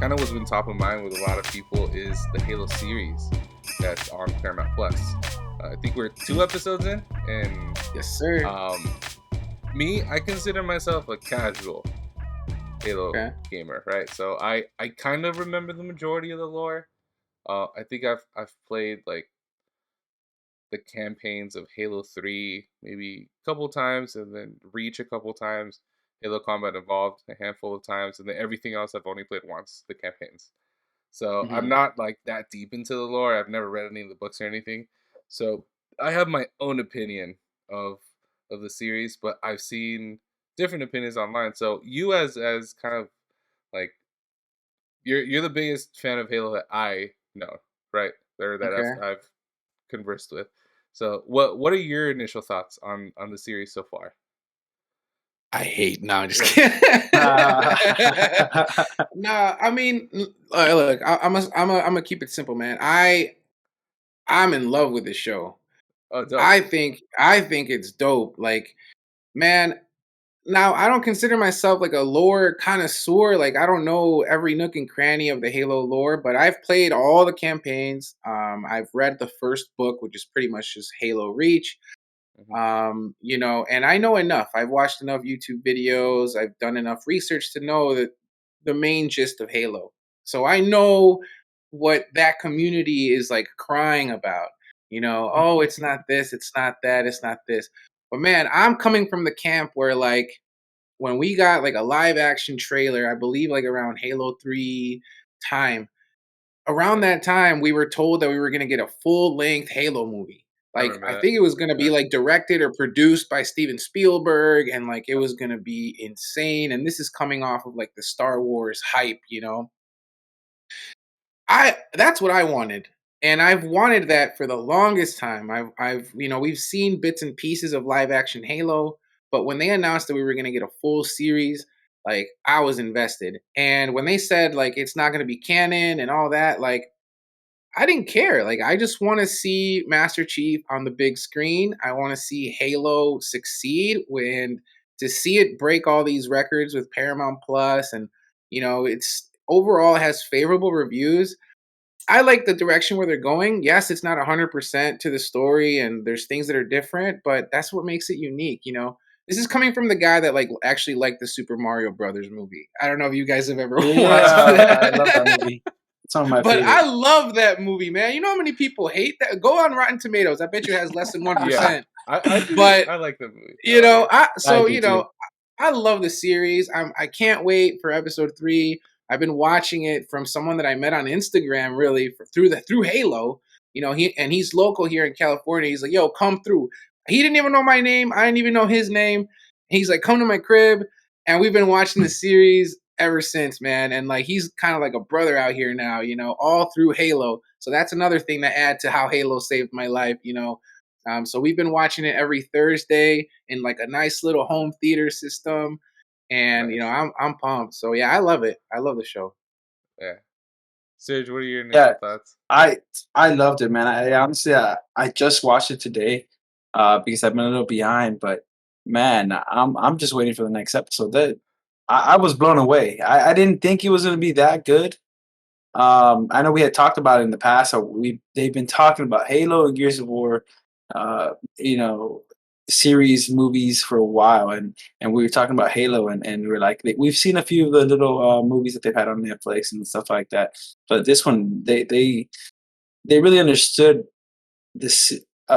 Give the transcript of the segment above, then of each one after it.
kind of what's been top of mind with a lot of people is the Halo series that's on Paramount Plus. I think we're 2 episodes in, and Yes, sir. I consider myself a casual Halo gamer, right? So I kind of remember the majority of the lore. I think I've played like the campaigns of Halo 3 maybe a couple times, and then Reach a couple times, Halo Combat Evolved a handful of times, and then everything else I've only played once, the campaigns. So I'm not like that deep into the lore. I've never read any of the books or anything. So I have my own opinion of the series, but I've seen different opinions online. So you as kind of like you're the biggest fan of Halo that I know, right? Or that I've conversed with. So what are your initial thoughts on the series so far? I hate. No, I'm just kidding. No, I mean, look, I'm gonna keep it simple, man. I'm in love with the show. Oh, dope. I think it's dope. Like, man, now I don't consider myself like a lore connoisseur. Like, I don't know every nook and cranny of the Halo lore, but I've played all the campaigns. I've read the first book, which is pretty much just Halo Reach. And I know enough. I've watched enough YouTube videos. I've done enough research to know that the main gist of Halo. So I know what that community is like crying about. Oh, it's not this, it's not that, it's not this. But man, I'm coming from the camp where like when we got like a live action trailer, I believe like around Halo 3 time, around that time we were told that we were going to get a full length Halo movie. I Like remember I that. think it was going to be like directed or produced by Steven Spielberg, and like it was going to be insane, and this is coming off of like the Star Wars hype. That's what I wanted. And I've wanted that for the longest time. We've seen bits and pieces of live action Halo, but when they announced that we were going to get a full series, like I was invested. And when they said like it's not going to be canon and all that, like I didn't care. Like I just want to see Master Chief on the big screen. I want to see Halo succeed when to see it break all these records with Paramount Plus, and it's overall has favorable reviews. I like the direction where they're going. Yes, it's not 100% to the story and there's things that are different, but that's what makes it unique. This is coming from the guy that like actually liked the Super Mario Brothers movie. I don't know if you guys have ever watched I love that. that movie. It's one of my But favorite. I love that movie, man. You know how many people hate that? Go on Rotten Tomatoes. I bet you it has less than 1%. Yeah, But I like the movie. I love the series. I can't wait for episode 3. I've been watching it from someone that I met on Instagram, really through Halo. He's local here in California. He's like, "Yo, come through." He didn't even know my name. I didn't even know his name. He's like, "Come to my crib," and we've been watching the series ever since, man. And like, he's kind of like a brother out here now. All through Halo. So that's another thing to add to how Halo saved my life. So we've been watching it every Thursday in like a nice little home theater system, and Nice. I'm pumped. So yeah, I love it. I love the show. Yeah. Serge, what are your initial thoughts? I loved it, man. I honestly, I just watched it today, because I've been a little behind. But man, I'm just waiting for the next episode. That I was blown away. I didn't think it was going to be that good. I know we had talked about it in the past. So they've been talking about Halo and Gears of War, uh, you know, series movies for a while, and we were talking about Halo, and we were like, we've seen a few of the little movies that they've had on Netflix and stuff like that. But this one, they really understood this,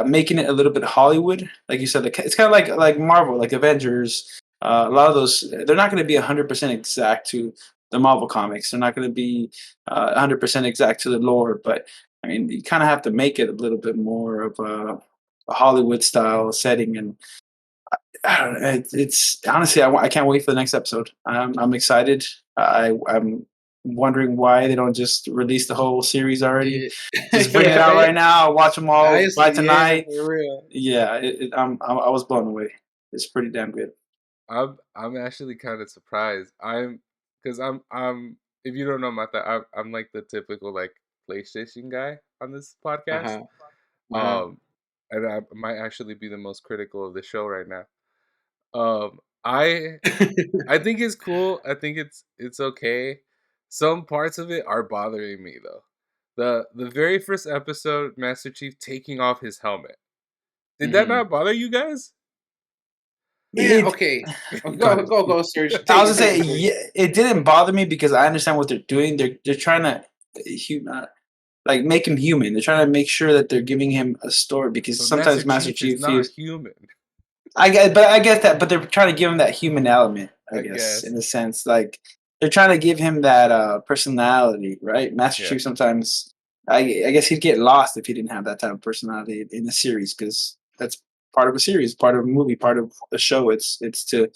making it a little bit Hollywood, like you said. It's kind of like Marvel, like Avengers. A lot of those, they're not going to be 100% exact to the Marvel comics. They're not going to be 100% exact to the lore, but I mean, you kind of have to make it a little bit more of a Hollywood style setting. And I don't know, it's honestly, I can't wait for the next episode. I'm excited. I'm wondering why they don't just release the whole series already. Just bring it out right now. Watch them all by tonight. Yeah, for real. Yeah, I was blown away. It's pretty damn good. I'm actually kind of surprised. Because I'm if you don't know Mata, I'm like the typical like PlayStation guy on this podcast. Uh-huh. Uh-huh. Um, and I might actually be the most critical of the show right now. I I think it's cool. I think it's okay. some parts of it are bothering me though. The very first episode, Master Chief taking off his helmet. Did that Mhm. not bother you guys? Man, It okay. Oh, go go ahead. go go, Serge. I Take was it, gonna take say, it, Serge. yeah, it didn't bother me because I understand what they're doing. They're trying to like make him human. They're trying to make sure that they're giving him a story because But Master sometimes Master Chief is Chief not feels. human, I guess that, but they're trying to give him that human element. I I guess guess. in a sense, like they're trying to give him that personality, right? Master Yeah. Chief sometimes, I guess he'd get lost if he didn't have that type of personality in the series because that's part of a series, part of a movie, part of a show. It's to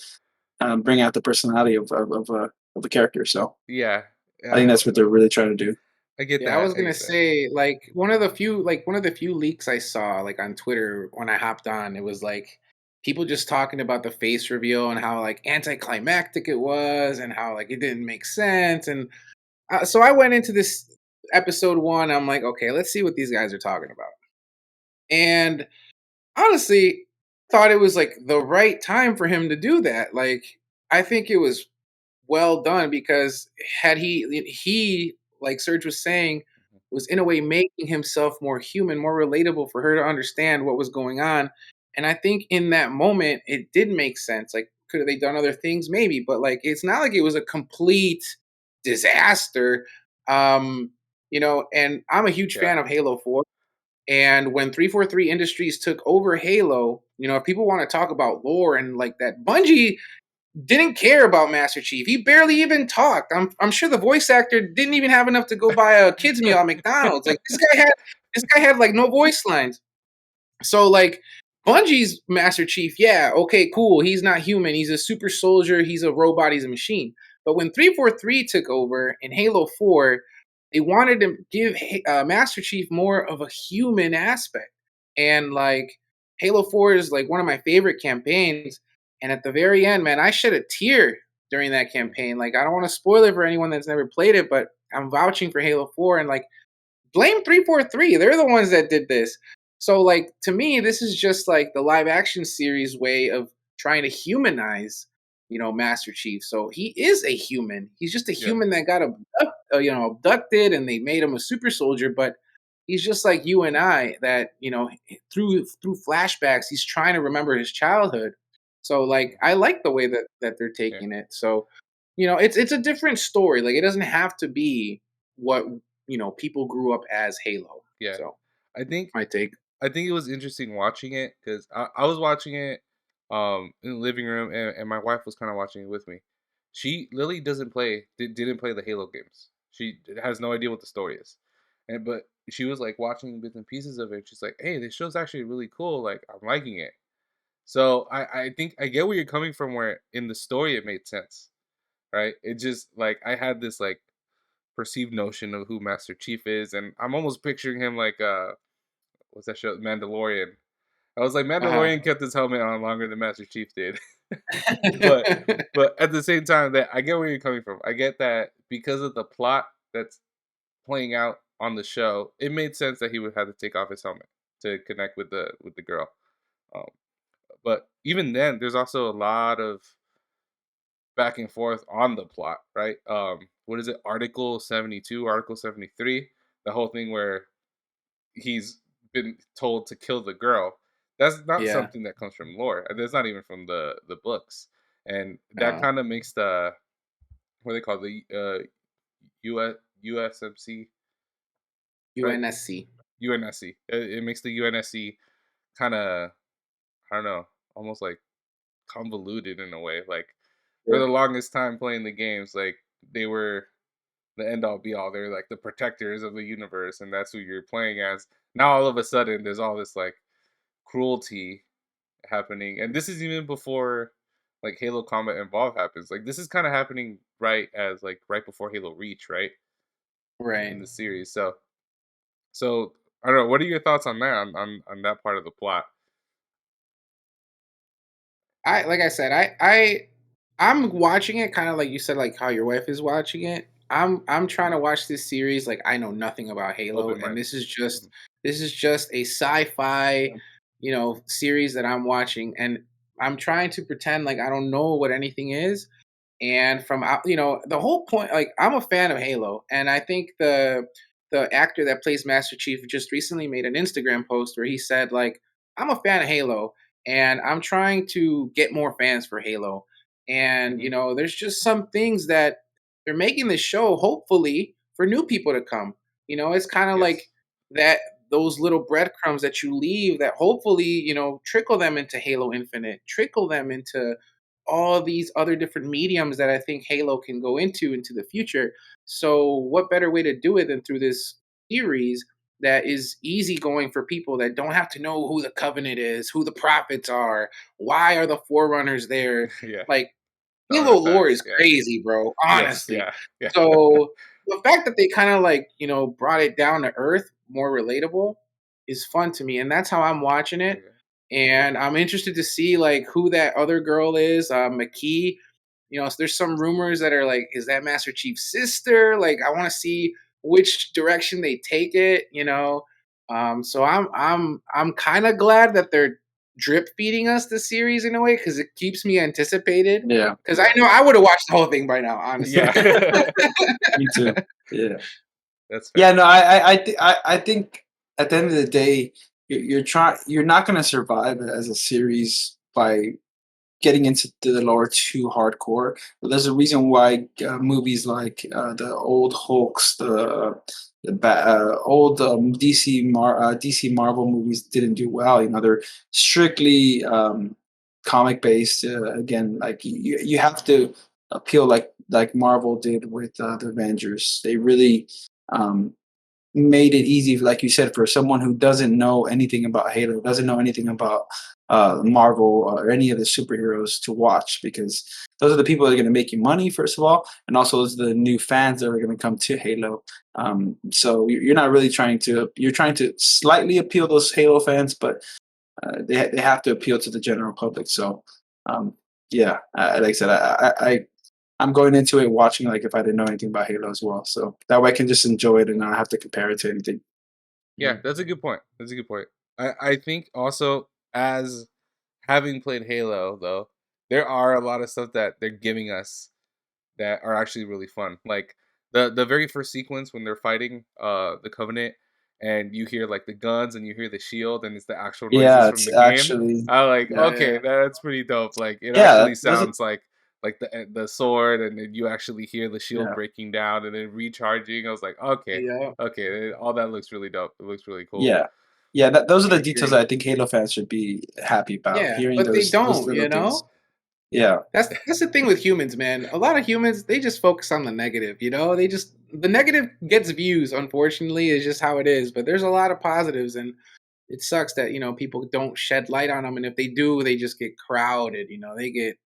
bring out the personality of a character. So Yeah. I think Yeah. that's what they're really trying to do. I get Yeah, I that. was I gonna get that. say, like one of the few leaks I saw like on Twitter when I hopped on, it was like people just talking about the face reveal and how like anticlimactic it was and how like it didn't make sense. And so I went into this episode one. I'm like, okay, let's see what these guys are talking about. And honestly, thought it was like the right time for him to do that. Like, I think it was well done because had he like Serge was saying was in a way making himself more human, more relatable for her to understand what was going on. And I think in that moment it did make sense. Like, could have they done other things? Maybe, but like it's not like it was a complete disaster. Um, and I'm a huge Yeah. fan of Halo 4. And when 343 Industries took over Halo, if people want to talk about lore and like that, Bungie didn't care about Master Chief. He barely even talked. I'm sure the voice actor didn't even have enough to go buy a kids meal at McDonald's. Like this guy had like no voice lines. So like Bungie's Master Chief, yeah, okay, cool. He's not human. He's a super soldier. He's a robot. He's a machine. But when 343 took over in Halo 4, they wanted to give Master Chief more of a human aspect. And like Halo 4 is like one of my favorite campaigns. And at the very end, man, I shed a tear during that campaign. Like I don't want to spoil it for anyone that's never played it, but I'm vouching for Halo 4 and like blame 343. They're the ones that did this. So like to me, this is just like the live action series way of trying to humanize, Master Chief. So he is a human. He's just a Yeah. human that got abducted and they made him a super soldier, but he's just like you and I that, through flashbacks, he's trying to remember his childhood. So like I like the way that they're Yeah. taking it. So, it's a different story. Like it doesn't have to be what people grew up as Halo. Yeah. So I think my take. I think it was interesting watching it because I was watching it in the living room and my wife was kind of watching it with me. Lily didn't play the Halo games. She has no idea what the story is, but she was like watching bits and pieces of it. She's like, "Hey, this show's actually really cool. Like I'm liking it." So I think I get where you're coming from. Where in the story it made sense, right? It just like I had this like perceived notion of who Master Chief is, and I'm almost picturing him like what's that show, Mandalorian. I was like, Uh-huh. Mandalorian kept his helmet on longer than Master Chief did. but but at the same time, that I get where you're coming from. I get that because of the plot that's playing out on the show, it made sense that he would have to take off his helmet to connect with the girl. Um, but even then, there's also a lot of back and forth on the plot, right? What is it? Article 72, Article 73, the whole thing where he's been told to kill the girl. That's not Yeah. something that comes from lore. That's not even from the books. And that Uh, kind of makes the what they call the US USMC, right? UNSC. UNSC. It makes the UNSC kind of, I don't know, almost like convoluted in a way. Like for Yeah. the longest time playing the games, like they were the end all be all. They're like the protectors of the universe, and that's who you're playing as. Now all of a sudden, there's all this like cruelty happening, and this is even before like Halo Combat Evolve happens. Like this is kind of happening right before Halo Reach, right, in Right. the series. So I don't know. What are your thoughts on that on that part of the plot? I like I said, I'm watching it kind of like you said, like how your wife is watching it. I'm trying to Mhm. watch this series like I know nothing about Halo, Open and mind. Mhm. this is just a sci-fi, series that I'm watching, and I'm trying to pretend like I don't know what anything is. And from the whole point, like I'm a fan of Halo, and I think the actor that plays Master Chief just recently made an Instagram post where he said like I'm a fan of Halo, and I'm trying to get more fans for Halo. And Hmm. there's just some things that they're making the show hopefully for new people to come. It's kind of like Yes. that those little breadcrumbs that you leave that hopefully trickle them into Halo Infinite, trickle them into all these other different mediums that I think Halo can go into the future. So what better way to do it than through this series that is easygoing for people that don't have to know who the Covenant is, who the prophets are, why are the Forerunners there? Yeah. Like Halo lore Artifacts. is Yeah. crazy, bro, Yes. honestly. Yeah. Yeah. So the fact that they kind of like, brought it down to earth, more relatable, is fun to me. And that's how I'm watching it. Okay. And I'm interested to see like who that other girl is, McKee. So there's some rumors that are like, is that Master Chief's sister? Like, I want to see which direction they take it. So I'm kind of glad that they're drip feeding us the series in a way because it keeps me anticipated. Yeah. Because I Yeah. know I would have watched the whole thing by now, honestly. Yeah. Me too. Yeah. That's Yeah, fair. no, I think at the end of the day, you're not going to survive as a series by getting into the lore too hardcore. There's a reason why movies like the old Hulks, the old DC Marvel movies didn't do well. They're strictly comic based. Again, like you have to appeal like Marvel did with the Avengers. They really um, made it easy, like you said, for someone who doesn't know anything about Halo, doesn't know anything about Marvel or any of the superheroes to watch, because those are the people that are going to make you money, first of all, and also those are the new fans that are going to come to Halo. So you're not really you're trying to slightly appeal those Halo fans, but they have to appeal to the general public. So yeah, like I said, I'm going into it watching like if I didn't know anything about Halo as well. So that way I can just enjoy it and not have to compare it to anything. Yeah, that's a good point. That's a good point. I think also, as having played Halo though, there are a lot of stuff that they're giving us that are actually really fun. Like the very first sequence when they're fighting the Covenant, and you hear like the guns and you hear the shield and it's the actual noises Yeah, from it's the game. actually I like, yeah. okay, Yeah. that's pretty dope. Like it Yeah, actually those are sounds like the sword, and then you actually hear the shield yeah. breaking down and then recharging. I was like, okay, Yeah. okay, all that looks really dope. It looks really cool. Yeah. Yeah, those are I the details that agree. I think Halo fans should be happy about. Yeah, Hearing but they those don't, little things. Yeah. That's the thing with humans, man. A lot of humans, they just focus on the negative. The negative gets views, unfortunately, is just how it is. But there's a lot of positives, and it sucks that, people don't shed light on them, and if they do, they just get crowded. They get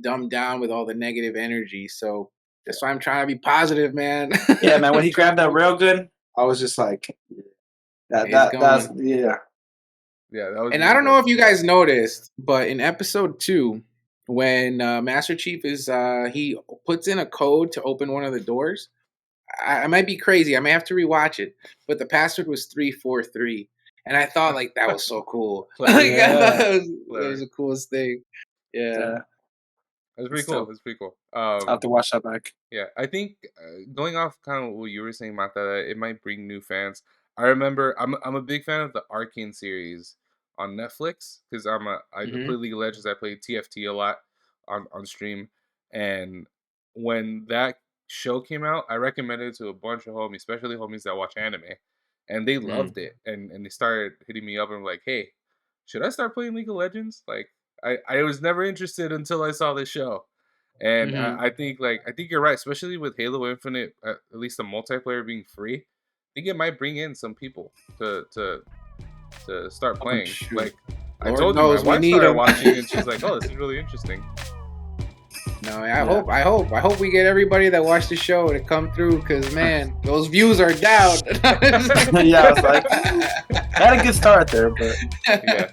dumbed down with all the negative energy. So that's why I'm trying to be positive, man. Yeah, man, when I'm he trying grabbed to that be railgun, I was just like It's that's going. yeah. Yeah, that was And I really don't know dope. if you guys noticed, but in episode 2, when Master Chief is he puts in a code to open one of the doors. I might be crazy. I may have to rewatch it, but the password was 343, and I thought like that was so cool. Clever, Like I thought Yeah. that was clever. the coolest thing. Yeah, Yeah. That's pretty It's cool. dope. That's pretty cool. I'll have to watch that back. Yeah, I think going off kind of what you were saying about that, it might bring new fans. I remember I'm a big fan of the Arcane series on Netflix because I play hmm League of Legends. I play TFT a lot on stream, and when that show came out, I recommended it to a bunch of homies, especially homies that watch anime, and they mm loved it. And they started hitting me up and like, hey, should I start playing League of Legends? Like I was never interested until I saw this show. And hmm I think you're right, especially with Halo Infinite, at least the multiplayer being free. I think it might bring in some people to start Oh playing. shoot, Like I Lord told you, my knows we wife need started them. watching, and she's like, "Oh, this is really interesting." No, Yeah. I hope we get everybody that watched the show to come through because man, those views are down. Yeah, I was like, I had a good start there, but Yeah,